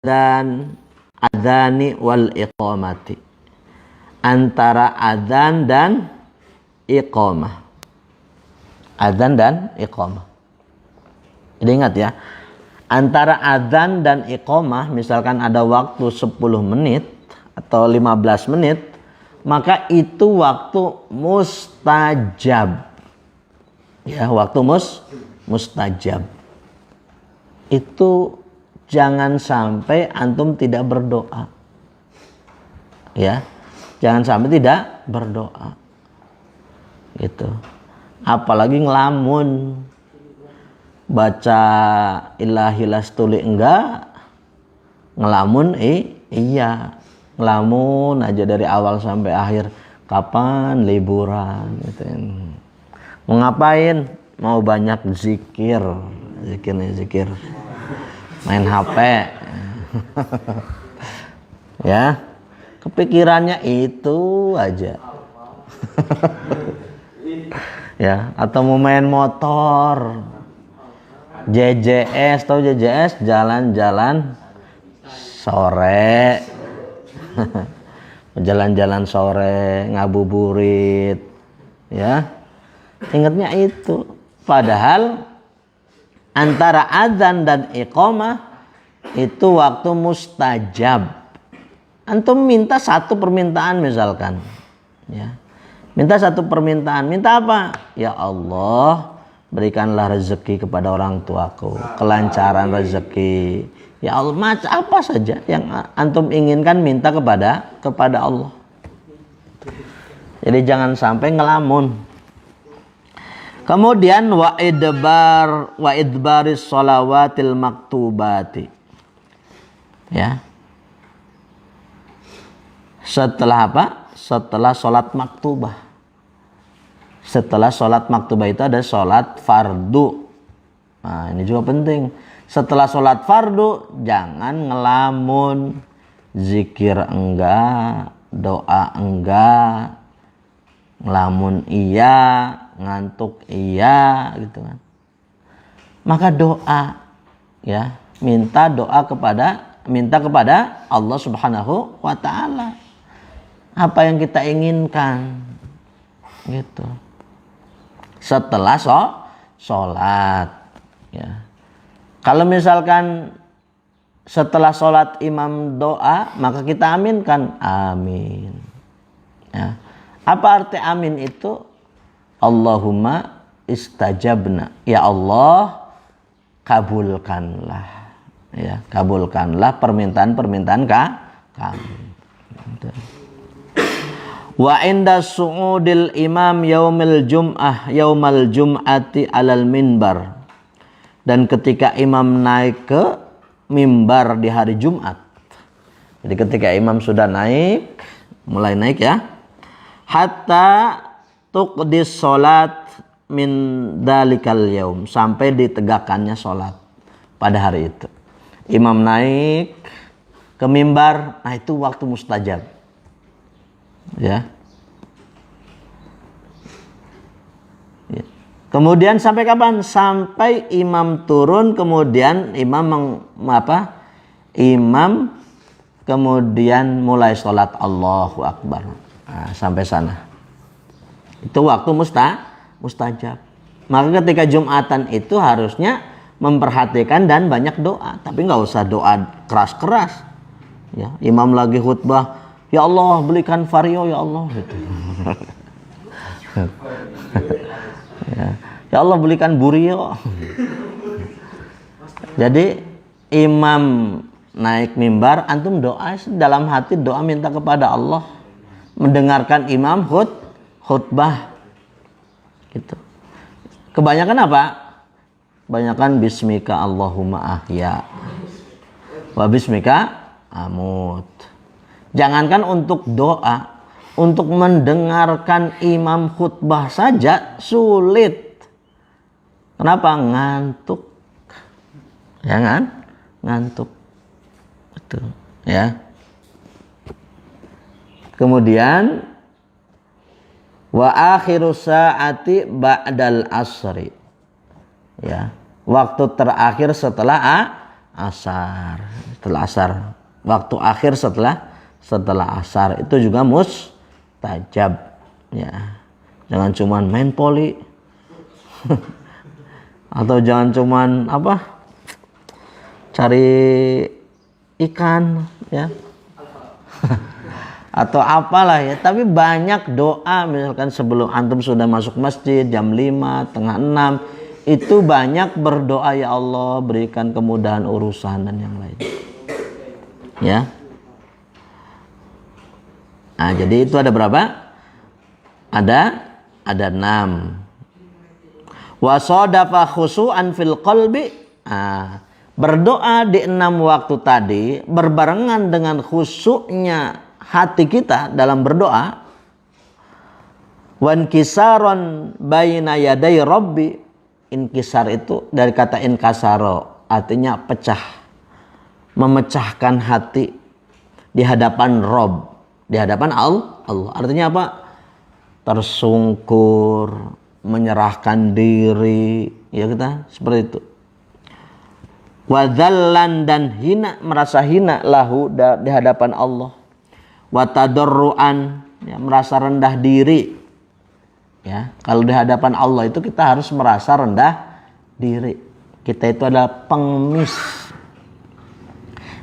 dan adzani wal iqamati, antara adzan dan iqamah. Adzan dan iqamah. Jadi ingat ya, antara adzan dan iqamah, misalkan ada waktu 10 menit atau 15 menit, maka itu waktu mustajab. Ya, waktu mustajab. Itu jangan sampai antum tidak berdoa. Ya. Jangan sampai tidak berdoa. Gitu. Apalagi ngelamun. Baca ilahi lastuli enggak, ngelamun iya. Ngelamun aja dari awal sampai akhir. Kapan liburan gitu. Mau ngapain? Mau banyak zikir. Zikir. Main HP. Ya. Kepikirannya itu aja. Ya, atau mau main motor. JJS, tahu JJS? Jalan-jalan sore. Jalan-jalan sore, ngabuburit. Ya. Ingatnya itu. Padahal antara adzan dan iqamah itu waktu mustajab. Antum minta satu permintaan misalkan, ya, minta satu permintaan, minta apa? Ya Allah, berikanlah rezeki kepada orang tuaku, kelancaran rezeki. Ya Allah, macam apa saja yang antum inginkan, minta kepada Allah. Jadi jangan sampai ngelamun. Kemudian wa idbaris shalawatil maktubati. Ya. Setelah apa? Setelah sholat maktubah. Setelah sholat maktubah itu ada sholat fardu. Nah, ini juga penting. Setelah sholat fardu, jangan ngelamun. Zikir enggak, doa enggak, ngelamun iya, ngantuk iya, gitu kan. Maka doa, ya, minta kepada Allah Subhanahu wa Ta'ala. Apa yang kita inginkan, gitu. Setelah sholat, ya. Kalau misalkan setelah sholat imam doa, maka kita aminkan, amin. Ya. Apa arti amin itu? Allahumma istajabna, ya Allah, kabulkanlah, ya, kabulkanlah permintaan-permintaan kami. Wa inda su'udil imam yaumal jum'ati alal minbar, dan ketika imam naik ke mimbar di hari Jumat. Jadi ketika imam sudah naik, mulai naik ya, hatta tuqdis sholat min dalikal yaum, sampai ditegakkannya sholat pada hari itu. Imam naik ke mimbar, nah itu waktu mustajab. Ya. Ya. Kemudian sampai kapan? Sampai imam turun, kemudian imam kemudian mulai sholat Allahu Akbar. Nah, sampai sana. Itu waktu mustajab. Maka ketika Jumatan itu harusnya memperhatikan dan banyak doa, tapi nggak usah doa keras-keras. Ya, imam lagi khutbah, ya Allah belikan vario ya Allah, gitu. Ya Allah belikan burio. Jadi imam naik mimbar, antum doa dalam hati, doa minta kepada Allah, mendengarkan imam khutbah, gitu. Kebanyakan apa? Kebanyakan bismika Allahumma ahya wa bismika amut. Jangankan untuk doa, untuk mendengarkan imam khutbah saja sulit. Kenapa? Ngantuk. Ya kan? Ngantuk. Betul. Ya. Kemudian wa akhiru sa'ati ba'dal asri. Ya. Waktu terakhir setelah asar. Setelah asar, waktu akhir setelah asar itu juga mustajab ya. Jangan cuman main poli atau jangan cuman cari ikan ya atau apalah ya, tapi banyak doa. Misalkan sebelum antum sudah masuk masjid jam 5, tengah 6, itu banyak berdoa, ya Allah berikan kemudahan urusan dan yang lain ya. Nah, jadi itu ada berapa? Ada 6. Wa sadafa khusu'an fil qalbi. Berdoa di 6 waktu tadi berbarengan dengan khusyuknya hati kita dalam berdoa. Wan kisaron baina yaday rabbi. Inkisar itu dari kata inkasaro, artinya pecah, memecahkan hati di hadapan Rob, di hadapan Allah. Artinya apa? Tersungkur, menyerahkan diri, ya kita seperti itu. Wadhallan, dan hina, merasa hina lahu di hadapan Allah. Watadarruan, ya, merasa rendah diri. Ya, kalau di hadapan Allah itu kita harus merasa rendah diri. Kita itu adalah pengemis.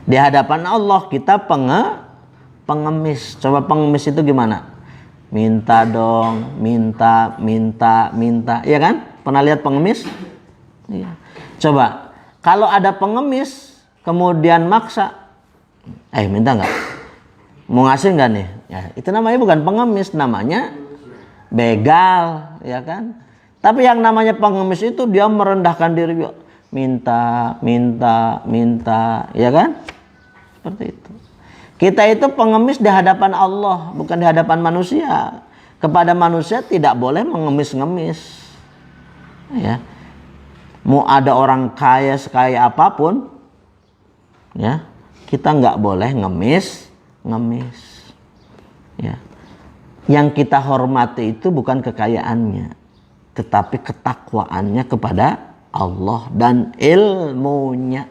Di hadapan Allah kita pengemis. Coba pengemis itu gimana? Minta dong, minta, ya kan? Pernah lihat pengemis? Iya. Coba, kalau ada pengemis kemudian maksa, minta nggak? Mau ngasih nggak nih? Ya, itu namanya bukan pengemis, namanya begal, ya kan? Tapi yang namanya pengemis itu dia merendahkan diri, minta, ya kan? Seperti itu. Kita itu pengemis di hadapan Allah, bukan di hadapan manusia. Kepada manusia tidak boleh mengemis-ngemis. Ya. Mau ada orang kaya sekaya apapun, ya, kita nggak boleh ngemis. Ya. Yang kita hormati itu bukan kekayaannya, tetapi ketakwaannya kepada Allah dan ilmunya.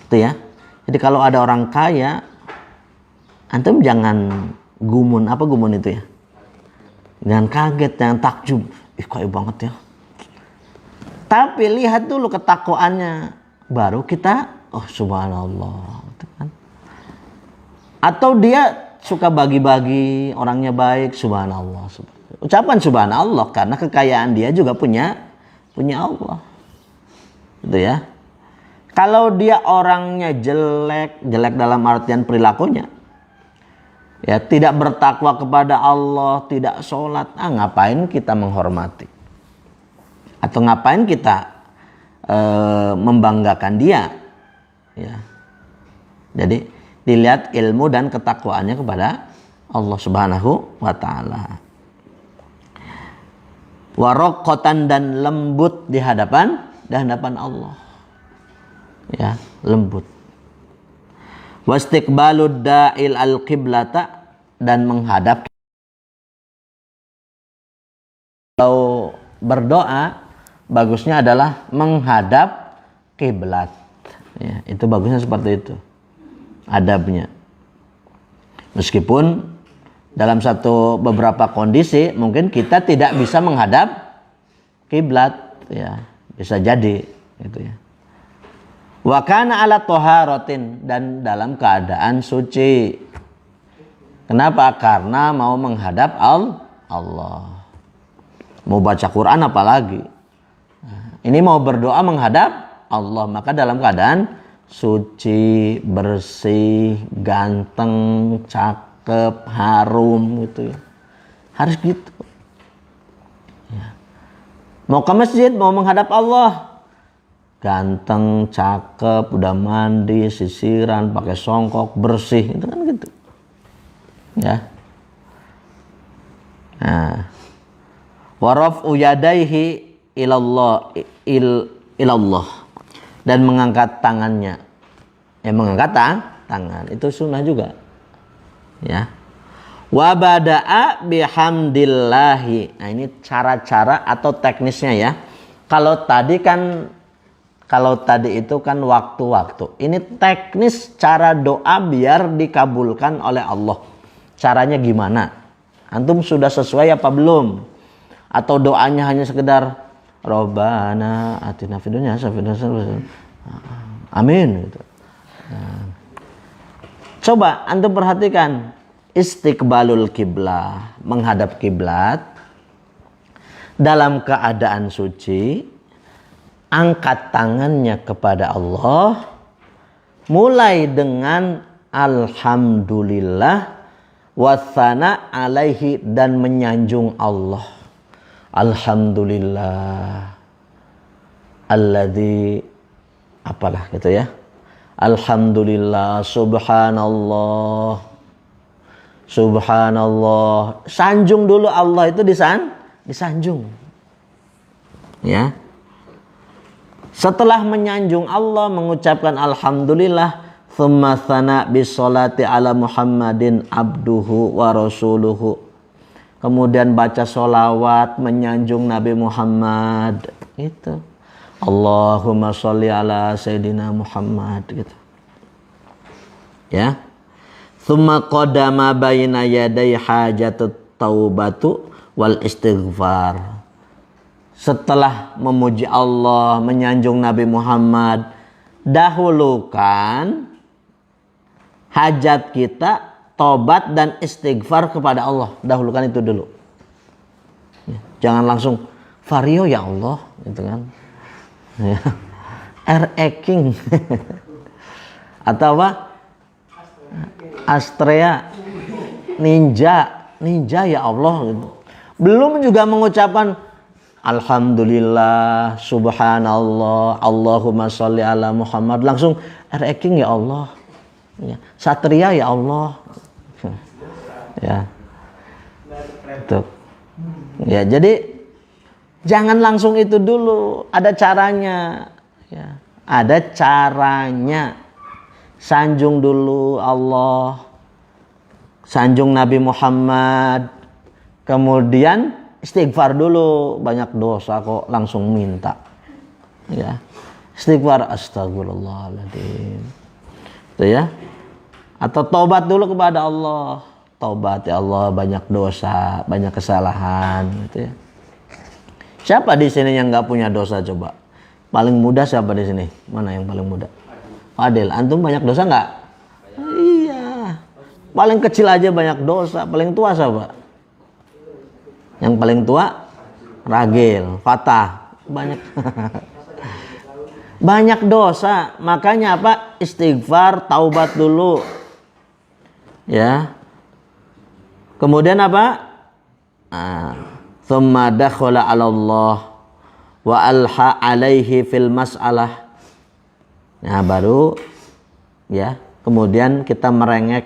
Itu ya. Jadi kalau ada orang kaya, antum jangan gumun. Apa gumun itu ya? Jangan kaget, jangan takjub. Kaya banget ya. Tapi lihat dulu ketakwaannya, baru kita, oh subhanallah, gitu kan. Atau dia suka bagi-bagi, orangnya baik, subhanallah. Ucapan subhanallah karena kekayaan dia juga punya Allah. Gitu ya. Kalau dia orangnya jelek dalam artian perilakunya, ya, tidak bertakwa kepada Allah, tidak sholat, ngapain kita menghormati? Atau ngapain kita membanggakan dia? Ya. Jadi dilihat ilmu dan ketakwaannya kepada Allah Subhanahu wa ta'ala. Warokotan, dan lembut di hadapan Allah. Ya, lembut. Wastiqbalud da'il al-qiblata, dan menghadap. Kalau berdoa bagusnya adalah menghadap kiblat. Ya, itu bagusnya seperti itu. Adabnya. Meskipun dalam beberapa kondisi mungkin kita tidak bisa menghadap kiblat, ya, bisa jadi gitu ya. Wa kana ala thaharatin, dan dalam keadaan suci. Kenapa? Karena mau menghadap Allah. Mau baca Quran apalagi. Ini mau berdoa menghadap Allah, maka dalam keadaan suci, bersih, ganteng, cakep, harum gitu ya. Harus gitu. Ya. Mau ke masjid, mau menghadap Allah, ganteng, cakep, udah mandi, sisiran, pakai songkok, bersih, itu kan gitu. Ya. Nah. Waraf'u yadaihi ilallah, dan mengangkat tangannya. Mengangkat tangan itu sunnah juga. Ya. Wa bada'a bihamdillahi. Nah, ini cara-cara atau teknisnya ya. Kalau tadi kan Kalau tadi itu kan waktu-waktu. Ini teknis cara doa biar dikabulkan oleh Allah. Caranya gimana? Antum sudah sesuai apa belum? Atau doanya hanya sekedar Robbana atina fid dunya hasanah. Amin gitu. Nah. Coba antum perhatikan istiqbalul kiblah, menghadap kiblat dalam keadaan suci, angkat tangannya kepada Allah mulai dengan alhamdulillah wasana alaihi dan menyanjung Allah. Alhamdulillah alladzi apalah gitu ya. Alhamdulillah subhanallah subhanallah. Sanjung dulu Allah itu disanjung. Ya. Setelah menyanjung Allah, mengucapkan alhamdulillah, thumma tsana bisolati ala Muhammadin abduhu wa rasuluhu. Kemudian baca sholawat menyanjung Nabi Muhammad. Itu. Allahumma sholli ala Sayyidina Muhammad. Gitu. Ya. Thumma qadama baina yaday hajatut taubatu wal istighfar. Setelah memuji Allah, menyanjung Nabi Muhammad, dahulukan hajat kita, tobat dan istighfar kepada Allah. Dahulukan itu dulu. Ya, jangan langsung vario ya Allah, gitu kan. Ya. King atau apa? Astrea, ninja ya Allah. Gitu. Belum juga mengucapkan alhamdulillah, subhanallah, Allahumma sholli ala Muhammad. Langsung King ya Allah. Ya. Satria ya Allah. Ya. Itu. Ya, jadi jangan langsung itu dulu. Ada caranya. Ya. Ada caranya. Sanjung dulu Allah. Sanjung Nabi Muhammad. Kemudian istighfar dulu, banyak dosa kok langsung minta. Ya. Istighfar astagfirullahaladzim. Itu ya. Atau tobat dulu kepada Allah. Tobat ya Allah, banyak dosa, banyak kesalahan gitu ya. Siapa di sini yang nggak punya dosa coba? Paling muda siapa di sini? Mana yang paling muda? Adil, antum banyak dosa nggak? Iya. Paling kecil aja banyak dosa, paling tua siapa? Yang paling tua Ragil, Fatah, banyak banyak dosa. Makanya apa? Istighfar, taubat dulu. Ya. Kemudian apa? Tsumma dakhala 'ala Allah wa alha 'alaihi fil mas'alah. Nah, baru ya, kemudian kita merengek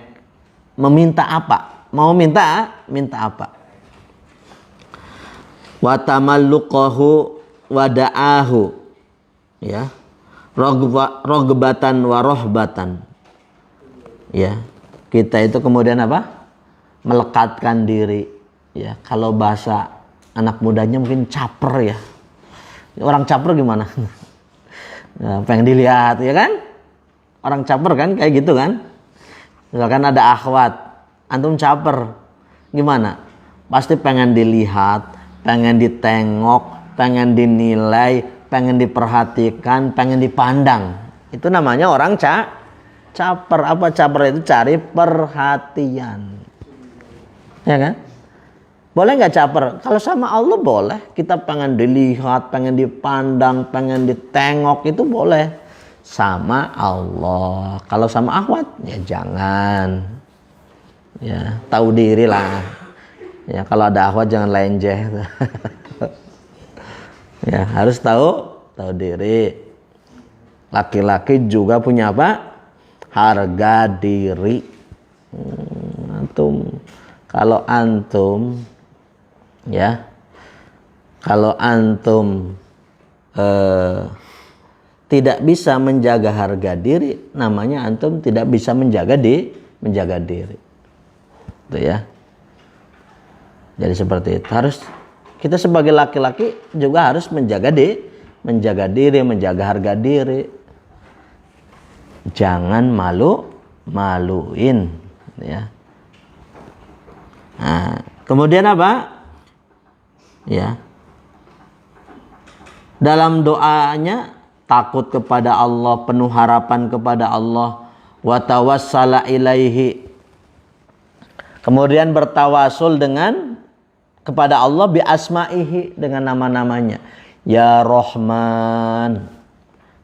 meminta apa? Mau minta apa? Wa tamalluqahu wa da'ahu, ya, rogbatan wa rohbatan, ya, kita itu kemudian apa, melekatkan diri, ya. Kalau bahasa anak mudanya mungkin caper, ya. Orang caper gimana? Nah, pengen dilihat, ya kan? Orang caper kan kayak gitu kan? Misalkan ada akhwat, antum caper, gimana? Pasti pengen dilihat, pengen ditengok, pengen dinilai, pengen diperhatikan, pengen dipandang. Itu namanya orang caper. Apa caper itu? Cari perhatian. Ya kan? Boleh nggak caper? Kalau sama Allah boleh. Kita pengen dilihat, pengen dipandang, pengen ditengok, itu boleh. Sama Allah. Kalau sama akhwat, ya jangan. Ya, tahu diri lah. Ya, kalau ada akhwat jangan lenjeh. Ya, harus tahu diri. Laki-laki juga punya apa? Harga diri. Kalau antum tidak bisa menjaga harga diri, namanya antum tidak bisa menjaga diri. Itu ya. Jadi seperti itu. Kita sebagai laki-laki juga harus menjaga menjaga diri, menjaga harga diri. Jangan maluin, ya. Nah, kemudian apa? Ya. Dalam doanya takut kepada Allah, penuh harapan kepada Allah, wa tawassala ilaihi. Kemudian bertawasul dengan kepada Allah bi asma'ihi, dengan nama-namanya. Ya Rahman.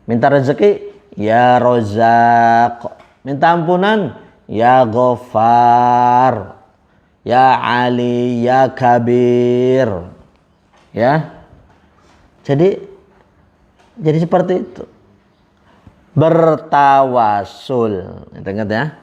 Minta rezeki, ya Razzaq. Minta ampunan, ya Ghaffar. Ya Ali, ya Kabir. Ya. Jadi seperti itu. Bertawasul. Ingat ya.